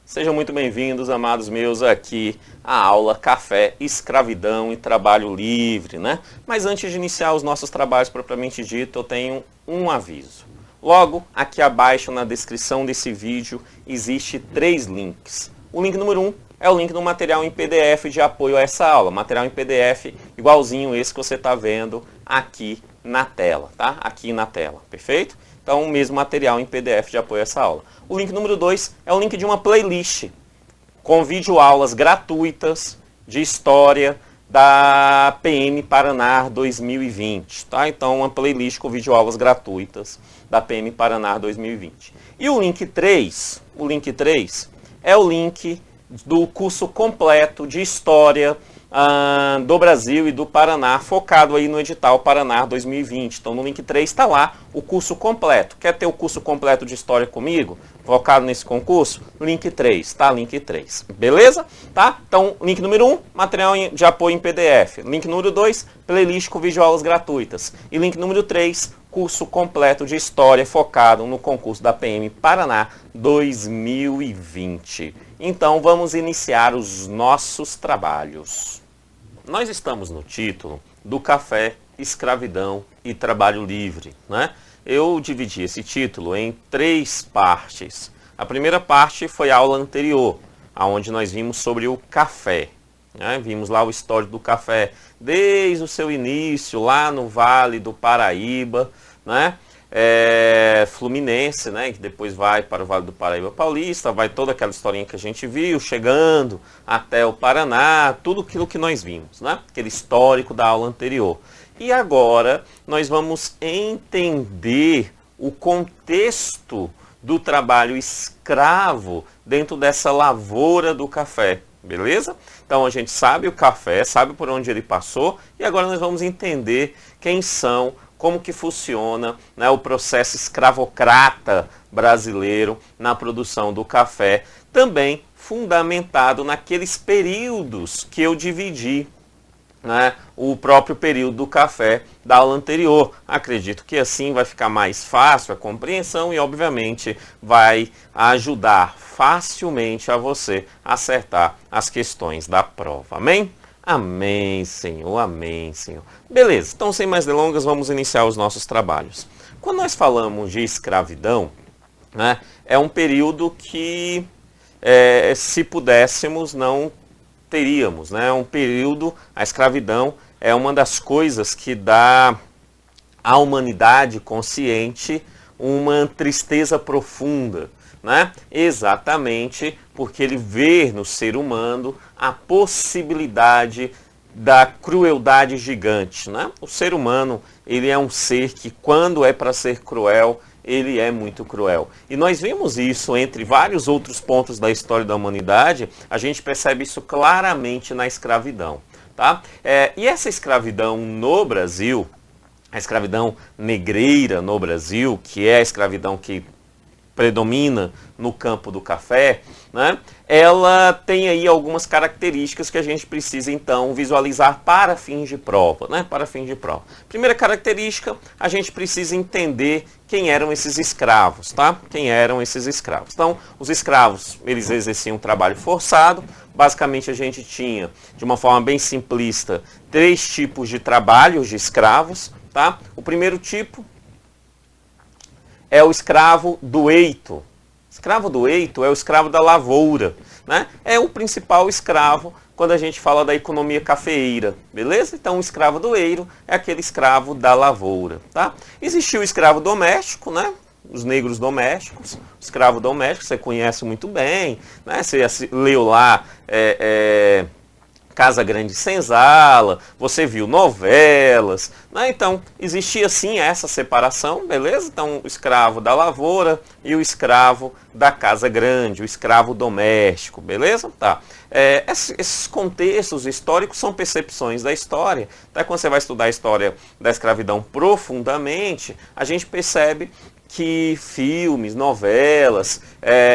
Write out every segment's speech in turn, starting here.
Sejam muito bem-vindos, amados meus, aqui à aula Café, Escravidão e Trabalho Livre, né? Mas antes de iniciar os nossos trabalhos propriamente dito, eu tenho um aviso. Logo, aqui abaixo na descrição desse vídeo, existe 3 links. O link número 1 é o link do material em PDF de apoio a essa aula. Material em PDF igualzinho esse que você está vendo aqui na tela, tá? Aqui na tela, perfeito? Então, o mesmo material em PDF de apoio a essa aula. O link número 2 é o link de uma playlist com videoaulas gratuitas de história da PM Paraná 2020, tá? Então, uma playlist com videoaulas gratuitas da PM Paraná 2020. E o link 3 é o link do curso completo de história do Brasil e do Paraná, focado aí no edital Paraná 2020. Então, no link 3 está lá o curso completo. Quer ter o curso completo de história comigo? Focado nesse concurso? Link 3, tá? Link 3. Beleza? Tá? Então, link número 1, material de apoio em PDF. Link número 2, playlist com videoaulas gratuitas. E link número 3, curso completo de história focado no concurso da PM Paraná 2020. Então, vamos iniciar os nossos trabalhos. Nós estamos no título do Café, Escravidão e Trabalho Livre, né? Eu dividi esse título em 3 partes. A primeira parte foi a aula anterior, onde nós vimos sobre o café, né? Vimos lá o histórico do café, desde o seu início, lá no Vale do Paraíba, né? Fluminense, né, que depois vai para o Vale do Paraíba Paulista, vai toda aquela historinha que a gente viu, chegando até o Paraná, tudo aquilo que nós vimos, né, aquele histórico da aula anterior. E agora nós vamos entender o contexto do trabalho escravo dentro dessa lavoura do café, beleza? Então a gente sabe o café, sabe por onde ele passou, e agora nós vamos entender quem são, como que funciona, né, o processo escravocrata brasileiro na produção do café, também fundamentado naqueles períodos que eu dividi, né, o próprio período do café da aula anterior. Acredito que assim vai ficar mais fácil a compreensão e, obviamente, vai ajudar facilmente a você acertar as questões da prova. Amém? Amém, Senhor, amém, Senhor. Beleza, então sem mais delongas, vamos iniciar os nossos trabalhos. Quando nós falamos de escravidão, né, é um período que, se pudéssemos, não teríamos, né? É um período, a escravidão é uma das coisas que dá à humanidade consciente uma tristeza profunda, né? Exatamente porque ele vê no ser humano a possibilidade da crueldade gigante, né? O ser humano, ele é um ser que, quando é para ser cruel, ele é muito cruel. E nós vimos isso entre vários outros pontos da história da humanidade, a gente percebe isso claramente na escravidão, tá? E essa escravidão no Brasil, a escravidão negreira no Brasil, que é a escravidão que predomina no campo do café, né? Ela tem aí algumas características que a gente precisa então visualizar para fins de prova, né? Para fins de prova. Primeira característica, a gente precisa entender quem eram esses escravos, tá? Quem eram esses escravos. Então, os escravos, eles exerciam um trabalho forçado. Basicamente, a gente tinha, de uma forma bem simplista, 3 tipos de trabalhos de escravos, tá? O primeiro tipo é o escravo do eito. Escravo do eito é o escravo da lavoura, né? É o principal escravo quando a gente fala da economia cafeeira, beleza? Então, o escravo do eiro é aquele escravo da lavoura, tá? Existiu o escravo doméstico, né? Os negros domésticos, o escravo doméstico, você conhece muito bem, né? Você leu lá Casa Grande Senzala, você viu novelas, né? Então, existia sim essa separação, beleza? Então, o escravo da lavoura e o escravo da casa grande, o escravo doméstico, beleza? Tá. Esses contextos históricos são percepções da história. Até quando você vai estudar a história da escravidão profundamente, a gente percebe que filmes, novelas,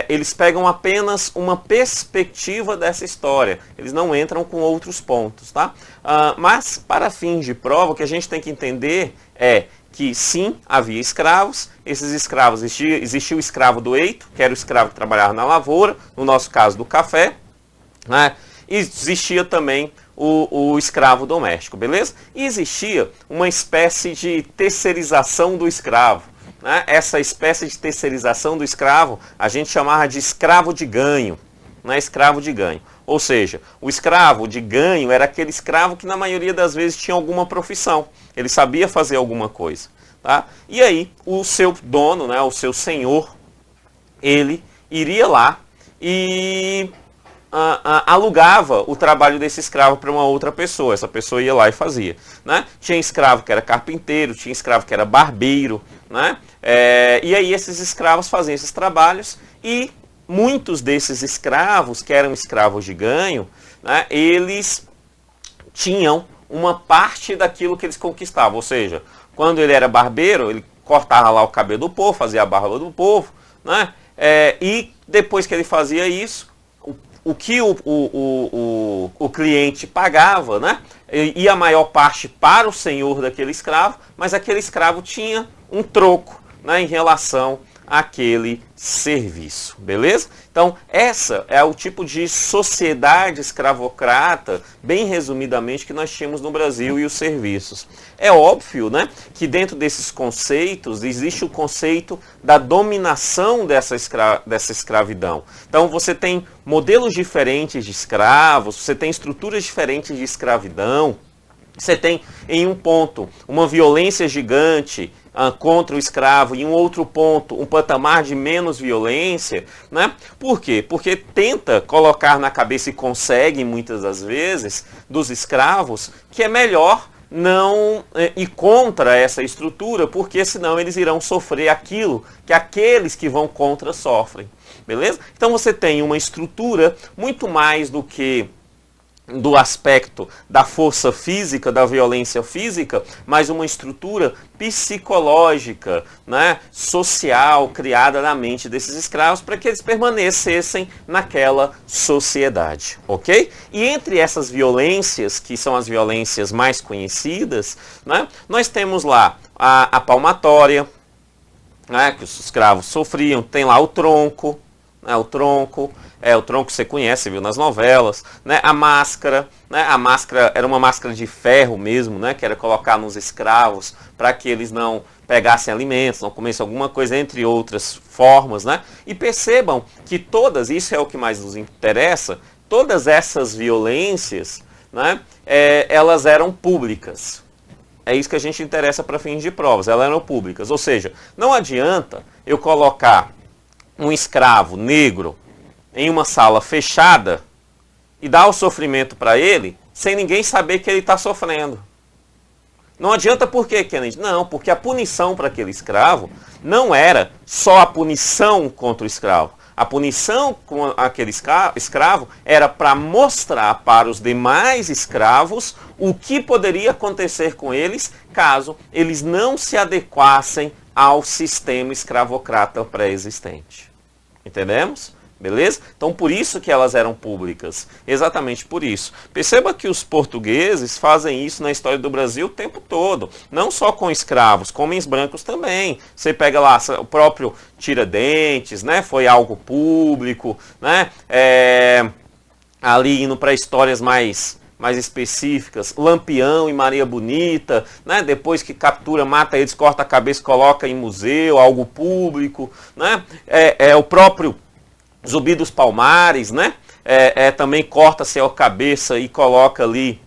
eles pegam apenas uma perspectiva dessa história. Eles não entram com outros pontos, tá? Mas, para fins de prova, o que a gente tem que entender é que sim, havia escravos. Esses escravos, existia o escravo do eito, que era o escravo que trabalhava na lavoura, no nosso caso do café, né? Existia também o escravo doméstico, beleza? E existia uma espécie de terceirização do escravo, né? Essa espécie de terceirização do escravo a gente chamava de escravo de ganho, né? Escravo de ganho. Ou seja, o escravo de ganho era aquele escravo que na maioria das vezes tinha alguma profissão, ele sabia fazer alguma coisa. Tá? E aí o seu dono, né, o seu senhor, ele iria lá e alugava o trabalho desse escravo para uma outra pessoa. Essa pessoa ia lá e fazia. Né? Tinha escravo que era carpinteiro, tinha escravo que era barbeiro. Né? E aí esses escravos faziam esses trabalhos e muitos desses escravos, que eram escravos de ganho, né, eles tinham uma parte daquilo que eles conquistavam. Ou seja, quando ele era barbeiro, ele cortava lá o cabelo do povo, fazia a barba do povo, né? E depois que ele fazia isso, o que o cliente pagava, né? E a maior parte para o senhor daquele escravo, mas aquele escravo tinha um troco, né, em relação àquele serviço, beleza? Então, essa é o tipo de sociedade escravocrata, bem resumidamente, que nós tínhamos no Brasil e os serviços. É óbvio, né, que dentro desses conceitos existe o conceito da dominação dessa escravidão. Então, você tem modelos diferentes de escravos, você tem estruturas diferentes de escravidão, você tem, em um ponto, uma violência gigante contra o escravo, e em um outro ponto, um patamar de menos violência, né? Por quê? Porque tenta colocar na cabeça, e consegue muitas das vezes, dos escravos, que é melhor não ir contra essa estrutura, porque senão eles irão sofrer aquilo que aqueles que vão contra sofrem, beleza? Então você tem uma estrutura muito mais do que do aspecto da força física, da violência física, mas uma estrutura psicológica, né, social, criada na mente desses escravos para que eles permanecessem naquela sociedade, ok? E entre essas violências, que são as violências mais conhecidas, né, nós temos lá a palmatória, né, que os escravos sofriam, tem lá o tronco, né, o tronco você conhece, viu, nas novelas, né? A máscara era uma máscara de ferro mesmo, né? Que era colocar nos escravos para que eles não pegassem alimentos, não comessem alguma coisa, entre outras formas, né? E percebam que todas, isso é o que mais nos interessa, todas essas violências, né? Elas eram públicas. É isso que a gente interessa para fins de provas, elas eram públicas. Ou seja, não adianta eu colocar um escravo negro em uma sala fechada e dar o sofrimento para ele sem ninguém saber que ele está sofrendo. Não adianta por quê, Kennedy? Não, porque a punição para aquele escravo não era só a punição contra o escravo. A punição com aquele escravo era para mostrar para os demais escravos o que poderia acontecer com eles caso eles não se adequassem ao sistema escravocrata pré-existente. Entendemos? Beleza? Então, por isso que elas eram públicas. Exatamente por isso. Perceba que os portugueses fazem isso na história do Brasil o tempo todo. Não só com escravos, com homens brancos também. Você pega lá o próprio Tiradentes, né? Foi algo público, né? Ali indo para histórias mais específicas, Lampião e Maria Bonita, né? Depois que captura, mata eles, corta a cabeça, coloca em museu, algo público, né? O próprio Zumbi dos Palmares, né? Também corta-se a cabeça e coloca ali,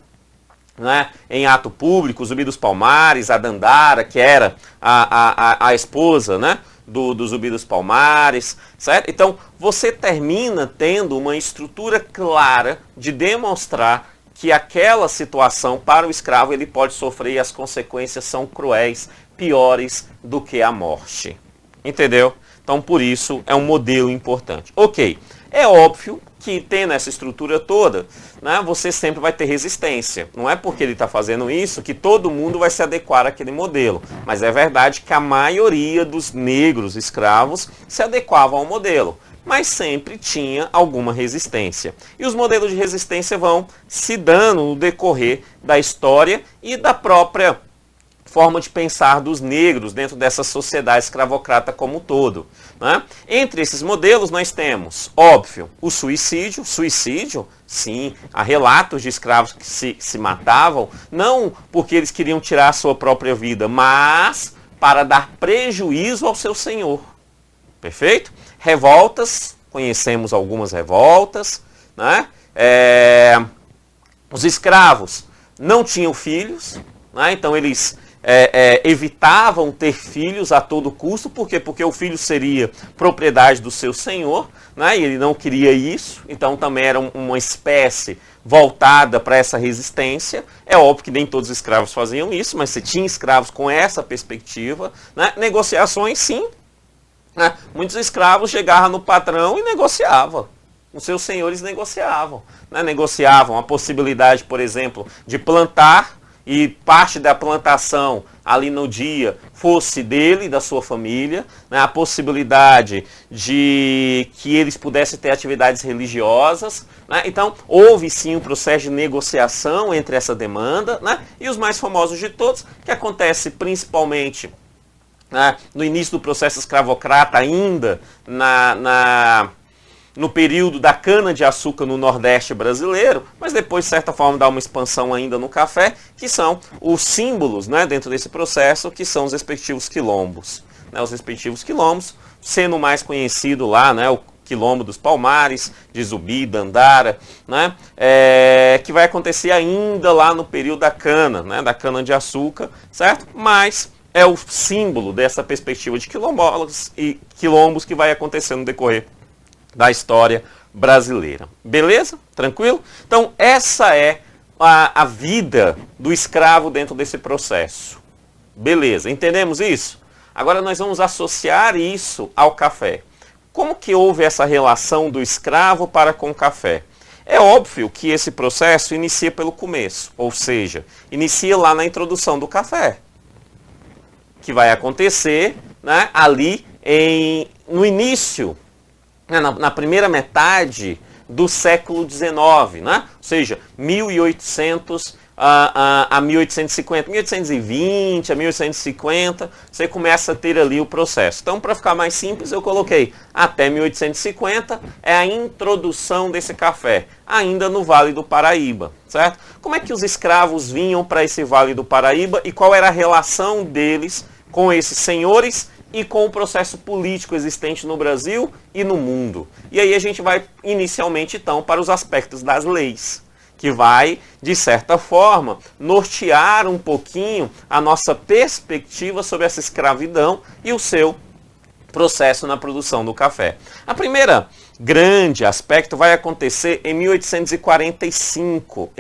né, em ato público. Zumbi dos Palmares, a Dandara, que era a esposa, né, do Zumbi dos Palmares, certo? Então, você termina tendo uma estrutura clara de demonstrar que aquela situação para o escravo ele pode sofrer e as consequências são cruéis, piores do que a morte. Entendeu? Então, por isso, é um modelo importante. Ok, é óbvio que tendo essa estrutura toda, né, você sempre vai ter resistência. Não é porque ele está fazendo isso que todo mundo vai se adequar àquele modelo. Mas é verdade que a maioria dos negros escravos se adequavam ao modelo. Mas sempre tinha alguma resistência. E os modelos de resistência vão se dando no decorrer da história e da própria forma de pensar dos negros dentro dessa sociedade escravocrata como um todo, né? Entre esses modelos nós temos, óbvio, o suicídio. Suicídio, sim, há relatos de escravos que se matavam, não porque eles queriam tirar a sua própria vida, mas para dar prejuízo ao seu senhor. Perfeito? Revoltas, conhecemos algumas revoltas, né? Os escravos não tinham filhos, né? Então eles evitavam ter filhos a todo custo. Por quê? Porque o filho seria propriedade do seu senhor, né? E ele não queria isso, então também era uma espécie voltada para essa resistência. É óbvio que nem todos os escravos faziam isso, mas você tinha escravos com essa perspectiva, né? Negociações, sim, né? Muitos escravos chegavam no patrão e negociavam. Os seus senhores negociavam, né? Negociavam a possibilidade, por exemplo, de plantar e parte da plantação ali no dia fosse dele, da sua família, né? A possibilidade de que eles pudessem ter atividades religiosas, né? Então houve sim um processo de negociação entre essa demanda, né? E os mais famosos de todos, que acontece principalmente, né, no início do processo escravocrata, ainda no período da cana-de-açúcar no Nordeste brasileiro, mas depois, de certa forma, dá uma expansão ainda no café, que são os símbolos, né, dentro desse processo, que são os respectivos quilombos. Né, os respectivos quilombos, sendo mais conhecido lá, né, o Quilombo dos Palmares, de Zumbi, Dandara, né, que vai acontecer ainda lá no período da cana, né, da cana-de-açúcar, certo? Mas é o símbolo dessa perspectiva de quilombolas e quilombos que vai acontecer no decorrer da história brasileira. Beleza? Tranquilo? Então, essa é a vida do escravo dentro desse processo. Beleza, entendemos isso? Agora nós vamos associar isso ao café. Como que houve essa relação do escravo para com o café? É óbvio que esse processo inicia pelo começo, ou seja, inicia lá na introdução do café, que vai acontecer, né, ali no início, na primeira metade do século XIX, né? Ou seja, 1800 a 1850, 1820 a 1850, você começa a ter ali o processo. Então, para ficar mais simples, eu coloquei até 1850 é a introdução desse café, ainda no Vale do Paraíba, certo? Como é que os escravos vinham para esse Vale do Paraíba e qual era a relação deles com esses senhores e com o processo político existente no Brasil e no mundo? E aí a gente vai inicialmente então para os aspectos das leis, que vai, de certa forma, nortear um pouquinho a nossa perspectiva sobre essa escravidão e o seu processo na produção do café. A primeira grande aspecto vai acontecer em 1845,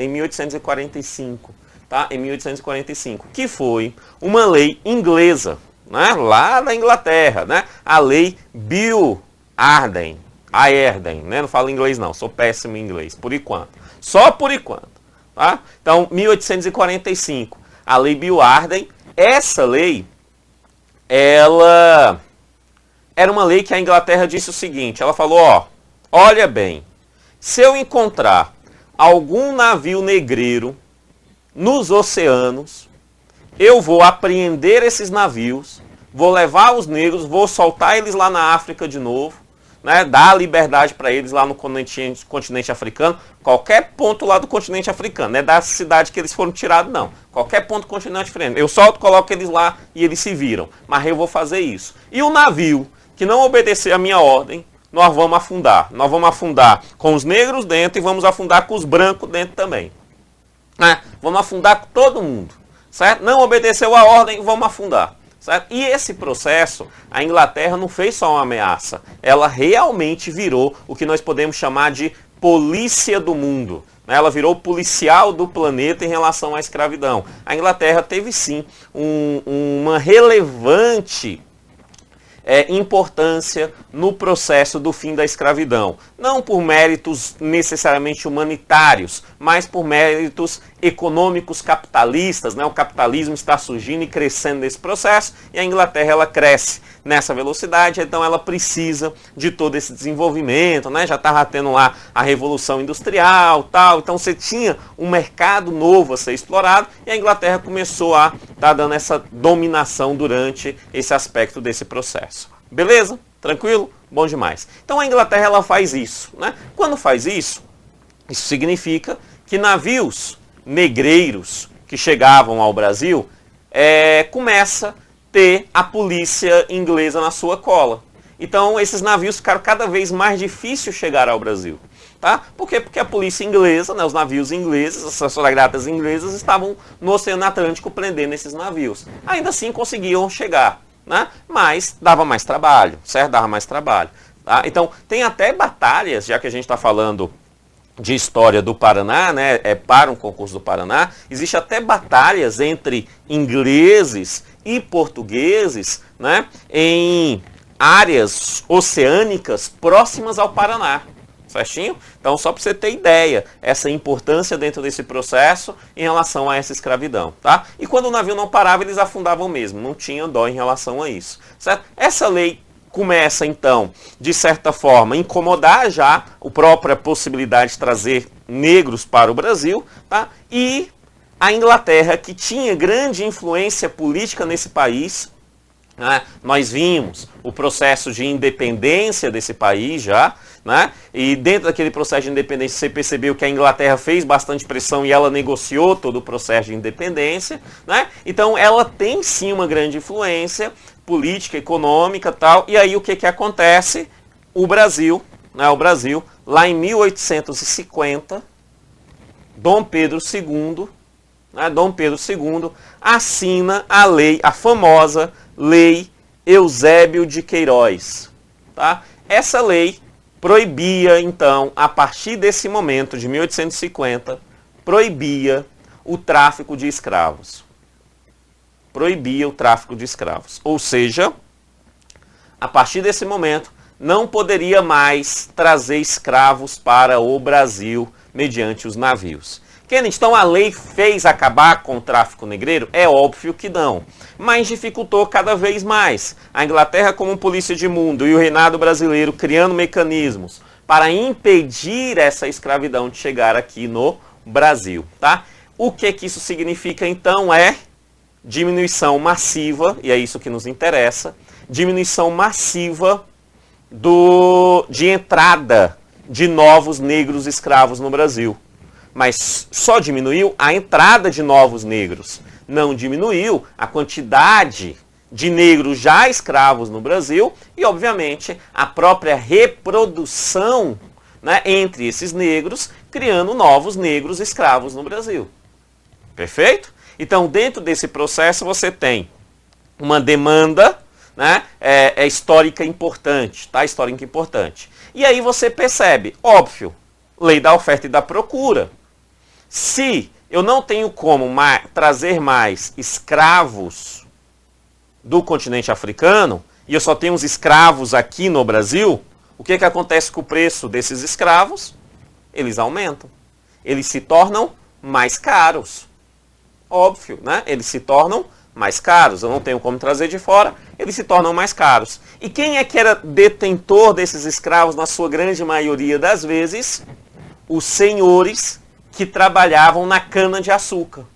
tá? Em 1845, que foi uma lei inglesa, né? Lá na Inglaterra, né? A lei Bill Arden, né? Não falo inglês não, sou péssimo em inglês, por enquanto. Só por enquanto, tá? Então, 1845, a lei Bill Arden. Essa lei, ela era uma lei que a Inglaterra disse o seguinte, ela falou, ó, olha bem, se eu encontrar algum navio negreiro nos oceanos, eu vou apreender esses navios, vou levar os negros, vou soltar eles lá na África de novo, né, dar liberdade para eles lá no continente africano, qualquer ponto lá do continente africano, não é da cidade que eles foram tirados não, qualquer ponto do continente africano, eu solto, coloco eles lá e eles se viram, mas eu vou fazer isso. E o navio que não obedecer a minha ordem, nós vamos afundar com os negros dentro e vamos afundar com os brancos dentro também, né? Vamos afundar com todo mundo, certo? Não obedeceu a ordem, vamos afundar. Certo? E esse processo, a Inglaterra não fez só uma ameaça, ela realmente virou o que nós podemos chamar de polícia do mundo. Ela virou policial do planeta em relação à escravidão. A Inglaterra teve sim uma relevante importância no processo do fim da escravidão. Não por méritos necessariamente humanitários, mas por méritos econômicos capitalistas, né? O capitalismo está surgindo e crescendo nesse processo, e a Inglaterra ela cresce nessa velocidade, então ela precisa de todo esse desenvolvimento, né? Já estava tendo lá a Revolução Industrial, tal, então você tinha um mercado novo a ser explorado, e a Inglaterra começou a estar dando essa dominação durante esse aspecto desse processo. Beleza? Tranquilo? Bom demais. Então a Inglaterra ela faz isso, né? Quando faz isso, isso significa que navios negreiros que chegavam ao Brasil começa a ter a polícia inglesa na sua cola. Então esses navios ficaram cada vez mais difíceis chegar ao Brasil. Tá? Por quê? Porque a polícia inglesa, né, os navios ingleses, as fragatas inglesas estavam no Oceano Atlântico prendendo esses navios. Ainda assim conseguiam chegar, né? Mas dava mais trabalho, certo? Dava mais trabalho. Tá? Então tem até batalhas, já que a gente está falando de história do Paraná, né, para um concurso do Paraná, existe até batalhas entre ingleses e portugueses, né, em áreas oceânicas próximas ao Paraná. Certinho? Então, só para você ter ideia, essa importância dentro desse processo em relação a essa escravidão, tá? E quando o navio não parava, eles afundavam mesmo, não tinha dó em relação a isso, certo? Essa lei começa, então, de certa forma, a incomodar já a própria possibilidade de trazer negros para o Brasil, tá? E a Inglaterra, que tinha grande influência política nesse país, né? Nós vimos o processo de independência desse país já, né? E dentro daquele processo de independência você percebeu que a Inglaterra fez bastante pressão e ela negociou todo o processo de independência, né? Então ela tem sim uma grande influência política, econômica e tal. E aí o que acontece? O Brasil, né? O Brasil, lá em 1850, Dom Pedro II, né? Dom Pedro II assina a lei, a famosa Lei Eusébio de Queiroz. Tá? Essa lei proibia, então, a partir desse momento, de 1850, proibia o tráfico de escravos. Proibia o tráfico de escravos. Ou seja, a partir desse momento, não poderia mais trazer escravos para o Brasil mediante os navios. Kennedy, então a lei fez acabar com o tráfico negreiro? É óbvio que não, mas dificultou cada vez mais. A Inglaterra como polícia de mundo e o reinado brasileiro criando mecanismos para impedir essa escravidão de chegar aqui no Brasil. Tá? O que isso significa então é diminuição massiva, e é isso que nos interessa, diminuição massiva de entrada de novos negros escravos no Brasil. Mas só diminuiu a entrada de novos negros. Não diminuiu a quantidade de negros já escravos no Brasil e, obviamente, a própria reprodução, né, entre esses negros, criando novos negros escravos no Brasil. Perfeito? Então, dentro desse processo, você tem uma demanda, né, histórica importante, tá? Histórica importante. E aí você percebe, óbvio, lei da oferta e da procura. Se eu não tenho como trazer mais escravos do continente africano, e eu só tenho os escravos aqui no Brasil, o que acontece com o preço desses escravos? Eles aumentam. Eles se tornam mais caros. Óbvio, né? Eles se tornam mais caros. Eu não tenho como trazer de fora, eles se tornam mais caros. E quem é que era detentor desses escravos, na sua grande maioria das vezes? Os senhores que trabalhavam na cana-de-açúcar.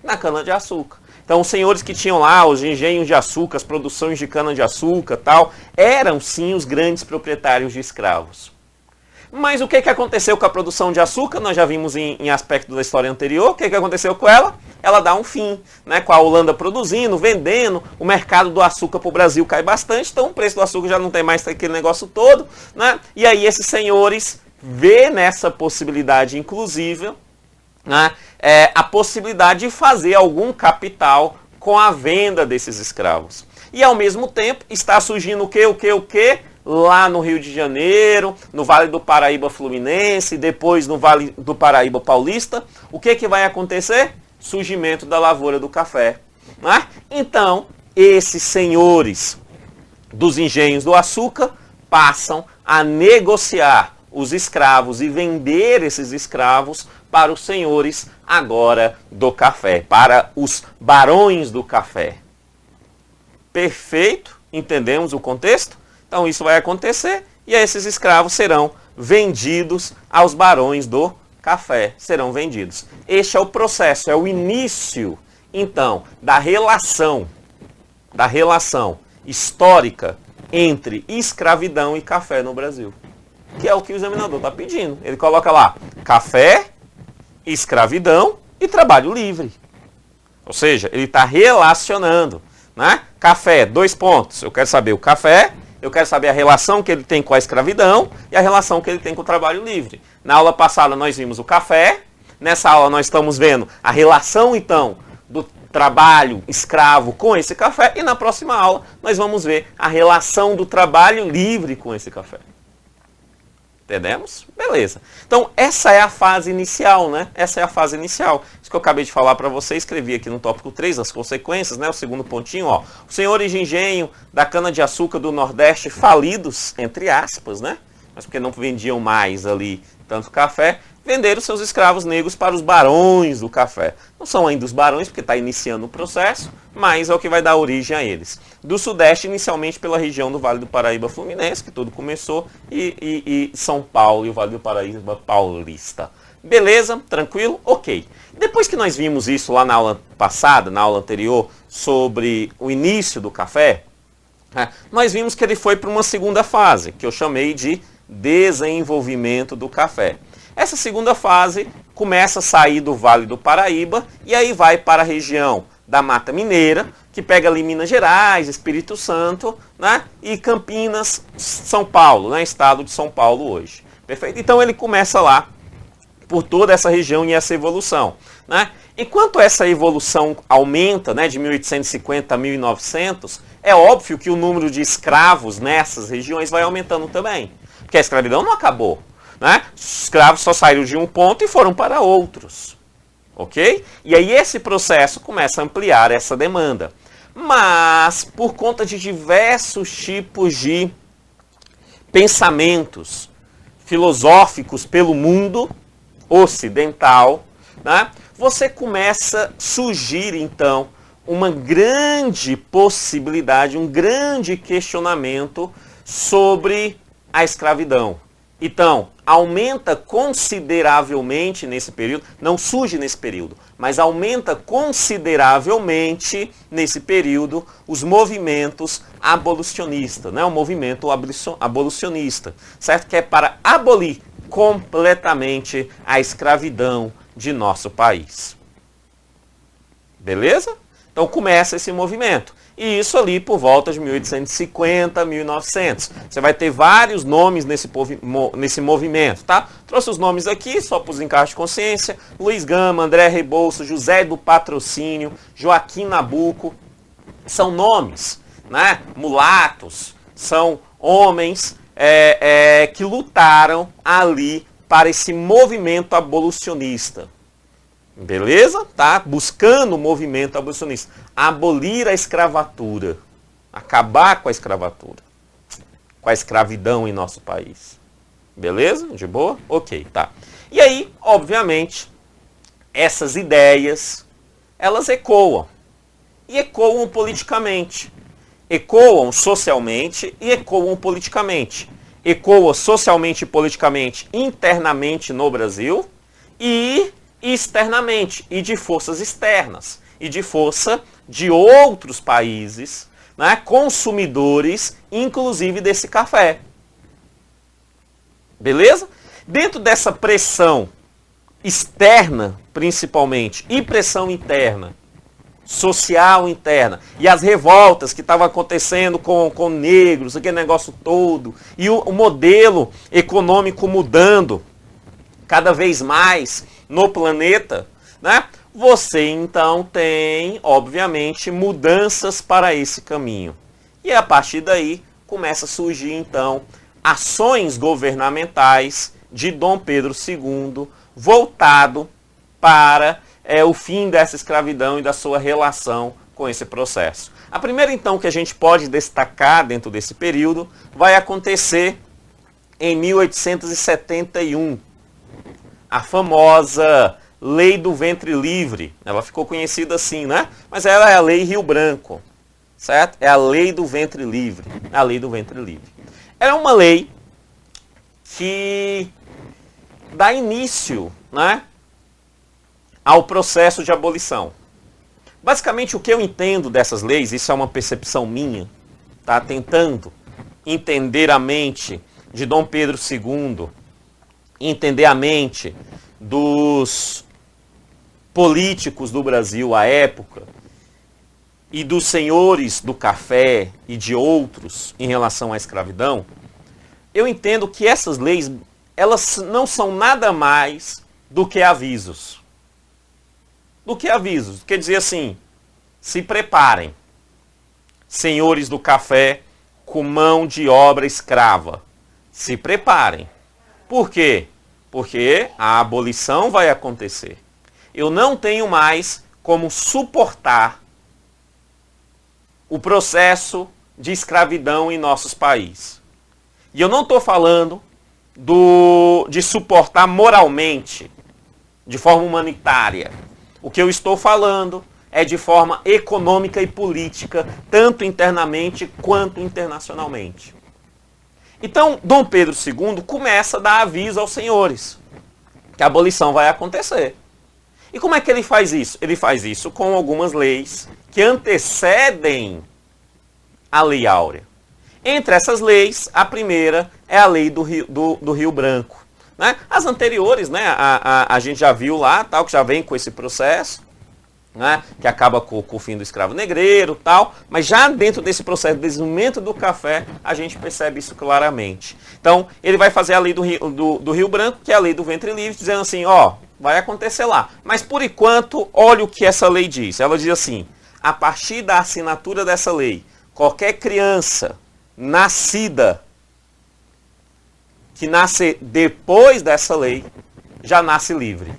Na cana-de-açúcar. Então, os senhores que tinham lá os engenhos de açúcar, as produções de cana-de-açúcar tal, eram sim os grandes proprietários de escravos. Mas o que aconteceu com a produção de açúcar? Nós já vimos em aspecto da história anterior. O que aconteceu com ela? Ela dá um fim, né? Com a Holanda produzindo, vendendo, o mercado do açúcar para o Brasil cai bastante, então o preço do açúcar já não tem mais aquele negócio todo, né? E aí esses senhores vê nessa possibilidade, inclusive, né, a possibilidade de fazer algum capital com a venda desses escravos. E ao mesmo tempo está surgindo o quê? Lá no Rio de Janeiro, no Vale do Paraíba Fluminense, depois no Vale do Paraíba Paulista, o que vai acontecer? Surgimento da lavoura do café. Né? Então, esses senhores dos engenhos do açúcar passam a negociar os escravos e vender esses escravos para os senhores agora do café, para os barões do café. Perfeito? Entendemos o contexto? Então isso vai acontecer e esses escravos serão vendidos aos barões do café. Serão vendidos. Este é o processo, é o início, então, da relação histórica entre escravidão e café no Brasil. Que é o que o examinador está pedindo. Ele coloca lá café, escravidão e trabalho livre. Ou seja, ele está relacionando, né? Café, 2 pontos. Eu quero saber o café, eu quero saber a relação que ele tem com a escravidão e a relação que ele tem com o trabalho livre. Na aula passada nós vimos o café, nessa aula nós estamos vendo a relação então do trabalho escravo com esse café e na próxima aula nós vamos ver a relação do trabalho livre com esse café. Entendemos? Beleza. Então, essa é a fase inicial, né? Essa é a fase inicial. Isso que eu acabei de falar para você, escrevi aqui no tópico 3, as consequências, né? O segundo pontinho, ó. Os senhores de engenho da cana-de-açúcar do Nordeste falidos, entre aspas, né? Mas porque não vendiam mais ali tanto café, venderam seus escravos negros para os barões do café. Não são ainda os barões, porque está iniciando o processo, mas é o que vai dar origem a eles. Do Sudeste, inicialmente pela região do Vale do Paraíba Fluminense, que tudo começou, e São Paulo e o Vale do Paraíba Paulista. Beleza? Tranquilo? Ok. Depois que nós vimos isso lá na aula passada, na aula anterior, sobre o início do café, nós vimos que ele foi para uma segunda fase, que eu chamei de desenvolvimento do café. Essa segunda fase começa a sair do Vale do Paraíba e aí vai para a região da Mata Mineira, que pega ali Minas Gerais, Espírito Santo, né? E Campinas, São Paulo, né? Estado de São Paulo hoje. Perfeito? Então ele começa lá por toda essa região e essa evolução, né? Enquanto essa evolução aumenta, né, de 1850 a 1900, é óbvio que o número de escravos nessas regiões vai aumentando também, porque a escravidão não acabou. Né? Os escravos só saíram de um ponto e foram para outros. Ok? E aí esse processo começa a ampliar essa demanda. Mas, por conta de diversos tipos de pensamentos filosóficos pelo mundo ocidental, né, você começa a surgir, então, uma grande possibilidade, um grande questionamento sobre a escravidão. Então, aumenta consideravelmente nesse período, não surge nesse período, mas aumenta consideravelmente nesse período os movimentos abolicionistas, né? O movimento abolicionista, certo? Que é para abolir completamente a escravidão de nosso país. Beleza? Então começa esse movimento. E isso ali por volta de 1850, 1900. Você vai ter vários nomes nesse movimento, tá? Trouxe os nomes aqui, só para os encargos de consciência. Luiz Gama, André Rebouças, José do Patrocínio, Joaquim Nabuco. São nomes, né? Mulatos, são homens que lutaram ali para esse movimento abolicionista. Beleza? Tá? Buscando o movimento abolicionista. Abolir a escravatura. Acabar com a escravatura. Com a escravidão em nosso país. Beleza? De boa? Ok, tá. E aí, obviamente, essas ideias, elas ecoam. E ecoam politicamente. Ecoam socialmente e ecoam politicamente. Ecoam socialmente e politicamente internamente no Brasil e externamente, e de forças externas, e de força de outros países, né, consumidores, inclusive desse café. Beleza? Dentro dessa pressão externa, principalmente, e pressão interna, social interna, e as revoltas que estavam acontecendo com negros, aquele negócio todo, e o modelo econômico mudando cada vez mais no planeta, né? Você então tem, obviamente, mudanças para esse caminho. E a partir daí começa a surgir então ações governamentais de Dom Pedro II voltado para o fim dessa escravidão e da sua relação com esse processo. A primeira então que a gente pode destacar dentro desse período vai acontecer em 1871. a famosa Lei do Ventre Livre. Ela ficou conhecida assim, né? Mas ela é a Lei Rio Branco, certo? É a Lei do Ventre Livre. A Lei do Ventre Livre. Ela é uma lei que dá início, né, ao processo de abolição. Basicamente, o que eu entendo dessas leis, isso é uma percepção minha, tá? Tentando entender a mente de Dom Pedro II, entender a mente dos políticos do Brasil à época e dos senhores do café e de outros em relação à escravidão, eu entendo que essas leis, elas não são nada mais do que avisos. Do que avisos. Quer dizer assim, se preparem, senhores do café com mão de obra escrava. Se preparem. Por quê? Porque a abolição vai acontecer. Eu não tenho mais como suportar o processo de escravidão em nossos países. E eu não estou falando de suportar moralmente, de forma humanitária. O que eu estou falando é de forma econômica e política, tanto internamente quanto internacionalmente. Então, Dom Pedro II começa a dar aviso aos senhores que a abolição vai acontecer. E como é que ele faz isso? Ele faz isso com algumas leis que antecedem a Lei Áurea. Entre essas leis, a primeira é a Lei do Rio Branco. Né? As anteriores, né, a gente já viu lá, tal, que já vem com esse processo, né, que acaba com o fim do escravo negreiro, tal, mas já dentro desse processo de desenvolvimento do café, a gente percebe isso claramente. Então, ele vai fazer a Lei do Rio Branco, que é a Lei do Ventre Livre, dizendo assim, ó, vai acontecer lá. Mas, por enquanto, olha o que essa lei diz. Ela diz assim, a partir da assinatura dessa lei, qualquer criança nascida, que nasce depois dessa lei, já nasce livre.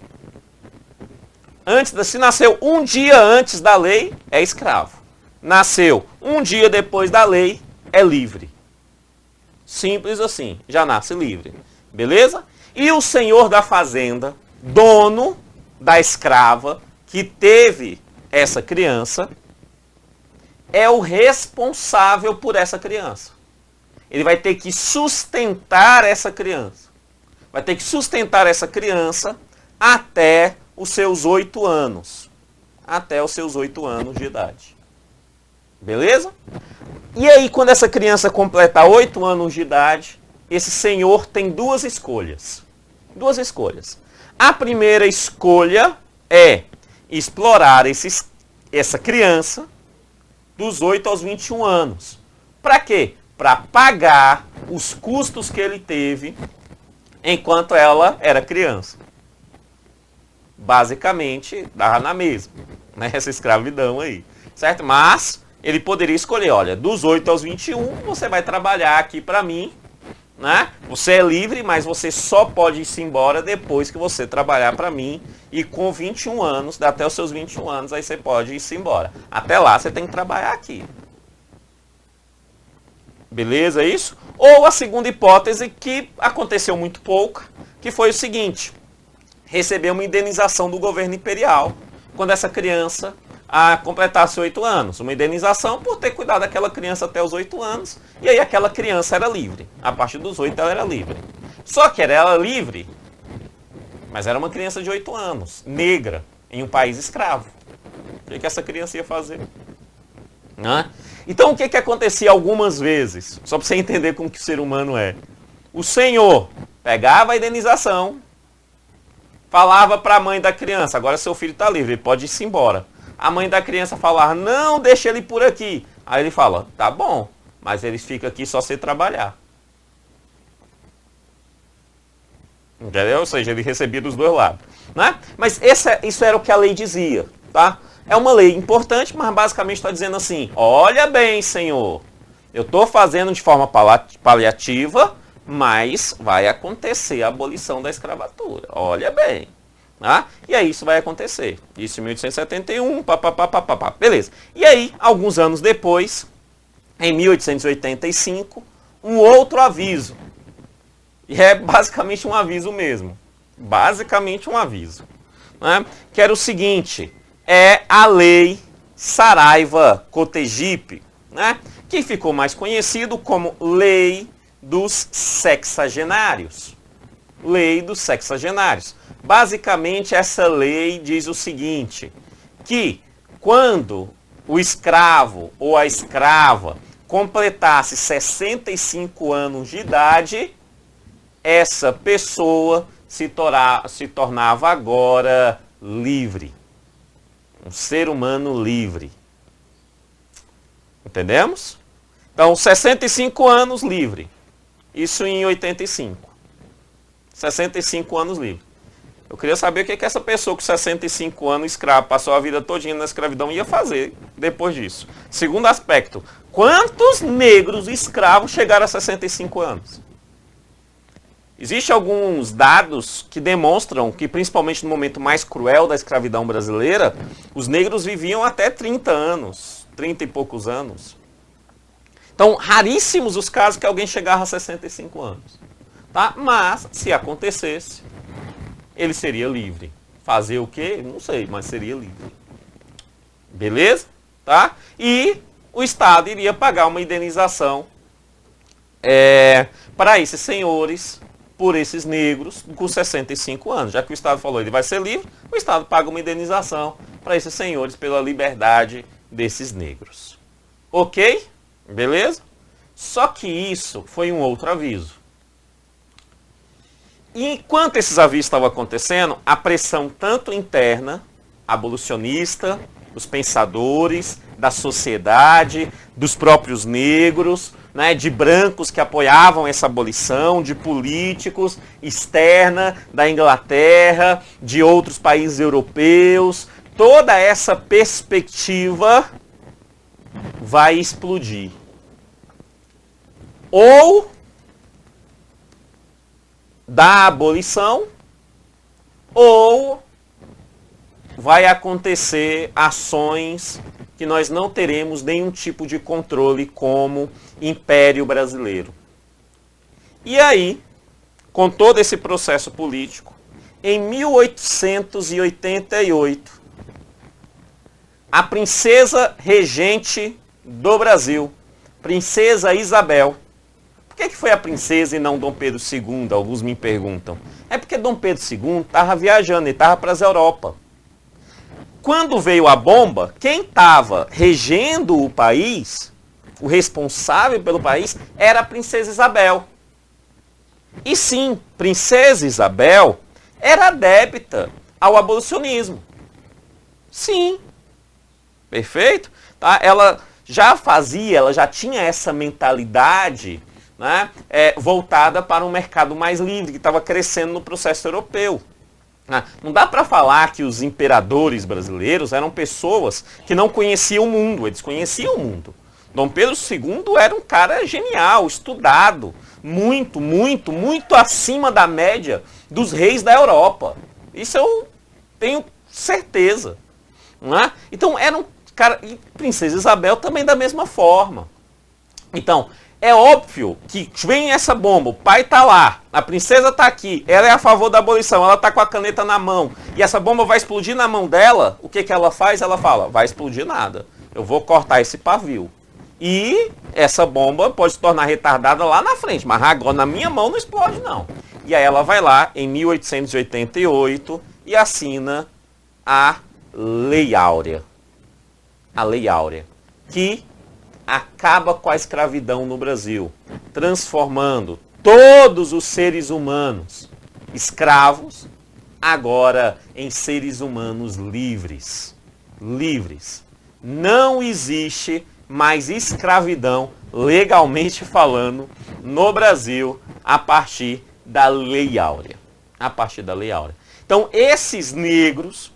Se nasceu um dia antes da lei, é escravo. Nasceu um dia depois da lei, é livre. Simples assim, já nasce livre. Beleza? E o senhor da fazenda, dono da escrava, que teve essa criança, é o responsável por essa criança. Ele vai ter que sustentar essa criança. Vai ter que sustentar essa criança até os seus 8 anos. Até os seus 8 anos de idade. Beleza? E aí, quando essa criança completar 8 anos de idade, esse senhor tem duas escolhas. Duas escolhas. A primeira escolha é explorar essa criança dos 8 aos 21 anos. Para quê? Para pagar os custos que ele teve enquanto ela era criança. Basicamente, dava na mesma, né? Essa escravidão aí, certo? Mas ele poderia escolher, olha, dos 8 aos 21, você vai trabalhar aqui para mim, né? Você é livre, mas você só pode ir embora depois que você trabalhar para mim. E com 21 anos, até os seus 21 anos, aí você pode ir embora. Até lá, você tem que trabalhar aqui. Beleza, isso? Ou a segunda hipótese, que aconteceu muito pouco, que foi o seguinte: receber uma indenização do governo imperial quando essa criança completasse 8 anos. Uma indenização por ter cuidado daquela criança até os 8 anos, e aí aquela criança era livre. A partir dos 8 ela era livre. Só que ela era livre, mas era uma criança de 8 anos, negra, em um país escravo. O que essa criança ia fazer? Né? Então o que acontecia algumas vezes? Só para você entender como que o ser humano é. O senhor pegava a indenização, falava para a mãe da criança, agora seu filho está livre, ele pode ir embora. A mãe da criança falava, não, deixa ele por aqui. Aí ele fala, tá bom, mas ele fica aqui só se trabalhar. Entendeu? Ou seja, ele recebia dos dois lados. Né? Mas isso era o que a lei dizia. Tá? É uma lei importante, mas basicamente está dizendo assim, olha bem, senhor, eu estou fazendo de forma paliativa, mas vai acontecer a abolição da escravatura. Olha bem. Tá? E aí isso vai acontecer. Isso em 1871, papapá. Beleza. E aí, alguns anos depois, em 1885, um outro aviso. E é basicamente um aviso mesmo. basicamente um aviso, né? Que era o seguinte, é a Lei Saraiva-Cotegipe, né? Que ficou mais conhecido como Lei dos Sexagenários. Lei dos Sexagenários. Basicamente, essa lei diz o seguinte, que quando o escravo ou a escrava completasse 65 anos de idade, essa pessoa se tornava agora livre. Um ser humano livre. Entendemos? Então, 65 anos livre. Isso em 85. 65 anos livre. Eu queria saber o que essa pessoa com 65 anos escrava, passou a vida todinha na escravidão, ia fazer depois disso. Segundo aspecto, quantos negros escravos chegaram a 65 anos? Existem alguns dados que demonstram que, principalmente no momento mais cruel da escravidão brasileira, os negros viviam até 30 anos, 30 e poucos anos. Então, raríssimos os casos que alguém chegava a 65 anos. Tá? Mas, se acontecesse, ele seria livre. Fazer o quê? Não sei, mas seria livre. Beleza? Tá? E o Estado iria pagar uma indenização para esses senhores, por esses negros, com 65 anos. Já que o Estado falou ele vai ser livre, o Estado paga uma indenização para esses senhores pela liberdade desses negros. Ok? Beleza? Só que isso foi um outro aviso. E enquanto esses avisos estavam acontecendo, a pressão tanto interna, abolicionista, os pensadores, da sociedade, dos próprios negros, né, de brancos que apoiavam essa abolição, de políticos, externa, da Inglaterra, de outros países europeus, toda essa perspectiva vai explodir. Ou da abolição, ou vai acontecer ações que nós não teremos nenhum tipo de controle como Império Brasileiro. E aí, com todo esse processo político, em 1888, a princesa regente do Brasil, Princesa Isabel. Por que foi a princesa e não Dom Pedro II? Alguns me perguntam. É porque Dom Pedro II estava viajando, ele estava para as Europa. Quando veio a bomba, quem estava regendo o país, o responsável pelo país, era a Princesa Isabel. E sim, Princesa Isabel era adepta ao abolicionismo. Sim. Perfeito? Tá? Ela já tinha essa mentalidade, né, voltada para um mercado mais livre, que estava crescendo no processo europeu. Não dá para falar que os imperadores brasileiros eram pessoas que não conheciam o mundo, eles conheciam o mundo. Dom Pedro II era um cara genial, estudado, muito, muito, muito acima da média dos reis da Europa. Isso eu tenho certeza. Não é? Então era um cara, e Princesa Isabel também da mesma forma. Então, é óbvio que vem essa bomba, o pai tá lá, a princesa tá aqui, ela é a favor da abolição, ela tá com a caneta na mão, e essa bomba vai explodir na mão dela, o que ela faz? Ela fala, vai explodir nada, eu vou cortar esse pavio. E essa bomba pode se tornar retardada lá na frente, mas agora na minha mão não explode não. E aí ela vai lá em 1888 e assina a Lei Áurea. A Lei Áurea, que acaba com a escravidão no Brasil, transformando todos os seres humanos escravos agora em seres humanos livres. Livres. Não existe mais escravidão, legalmente falando, no Brasil a partir da Lei Áurea. A partir da Lei Áurea. Então, esses negros,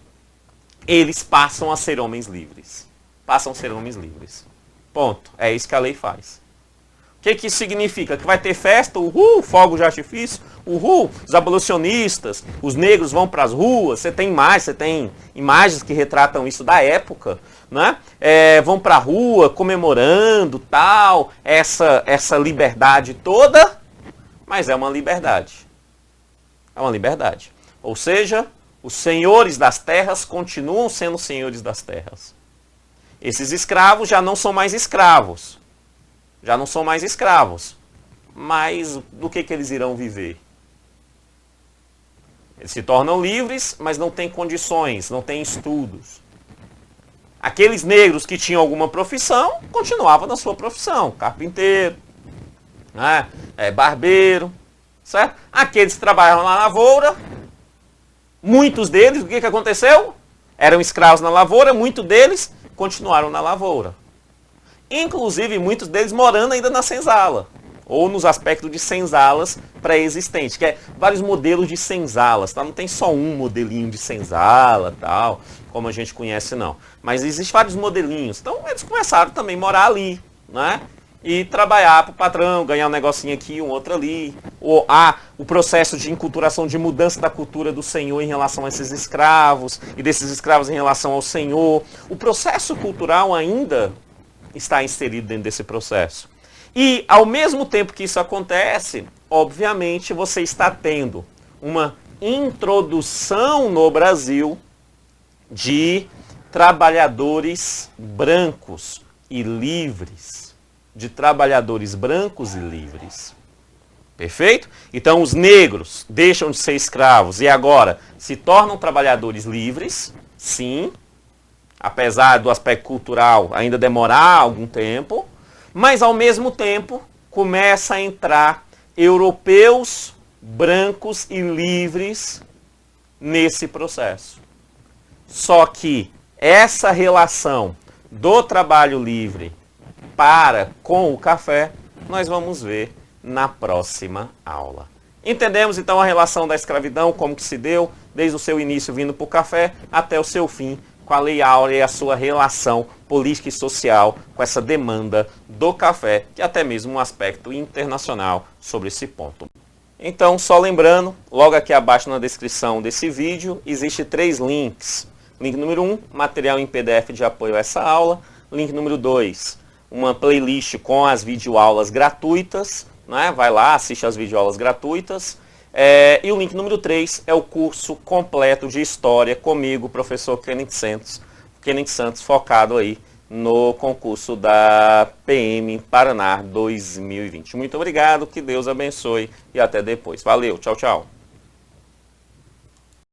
eles passam a ser homens livres. Passam a ser homens livres. Ponto. É isso que a lei faz. O que isso significa? Que vai ter festa, uhul, fogos de artifício, uhul, os abolicionistas, os negros vão para as ruas, você tem imagens que retratam isso da época, né? Vão para a rua comemorando tal, essa liberdade toda, mas é uma liberdade. É uma liberdade. Ou seja, os senhores das terras continuam sendo senhores das terras. Esses escravos já não são mais escravos. Já não são mais escravos. Mas do que eles irão viver? Eles se tornam livres, mas não têm condições, não têm estudos. Aqueles negros que tinham alguma profissão, continuavam na sua profissão. Carpinteiro, né? Barbeiro, certo? Aqueles que trabalhavam na lavoura, muitos deles, o que aconteceu? Eram escravos na lavoura, muitos deles continuaram na lavoura. Inclusive, muitos deles morando ainda na senzala, ou nos aspectos de senzalas pré-existentes, que é vários modelos de senzalas, tá? Não tem só um modelinho de senzala, tal, como a gente conhece, não. Mas existem vários modelinhos. Então, eles começaram também a morar ali, né? E trabalhar para o patrão, ganhar um negocinho aqui, um outro ali. O processo de enculturação, de mudança da cultura do senhor em relação a esses escravos, e desses escravos em relação ao senhor. O processo cultural ainda está inserido dentro desse processo. E, ao mesmo tempo que isso acontece, obviamente você está tendo uma introdução no Brasil de trabalhadores brancos e livres. De trabalhadores brancos e livres. Perfeito? Então os negros deixam de ser escravos e agora se tornam trabalhadores livres, sim, apesar do aspecto cultural ainda demorar algum tempo, mas ao mesmo tempo começa a entrar europeus brancos e livres nesse processo. Só que essa relação do trabalho livre com o café, nós vamos ver na próxima aula. Entendemos então a relação da escravidão, como que se deu, desde o seu início vindo para o café até o seu fim, com a Lei Áurea e a sua relação política e social com essa demanda do café, que é até mesmo um aspecto internacional sobre esse ponto. Então, só lembrando, logo aqui abaixo na descrição desse vídeo, existe 3 links. Link número 1, material em PDF de apoio a essa aula. Link número 2, uma playlist com as videoaulas gratuitas, né? Vai lá, assiste as videoaulas gratuitas. E o link número 3 é o curso completo de História comigo, professor Kenneth Santos, focado aí no concurso da PM Paraná 2020. Muito obrigado, que Deus abençoe e até depois. Valeu, tchau, tchau.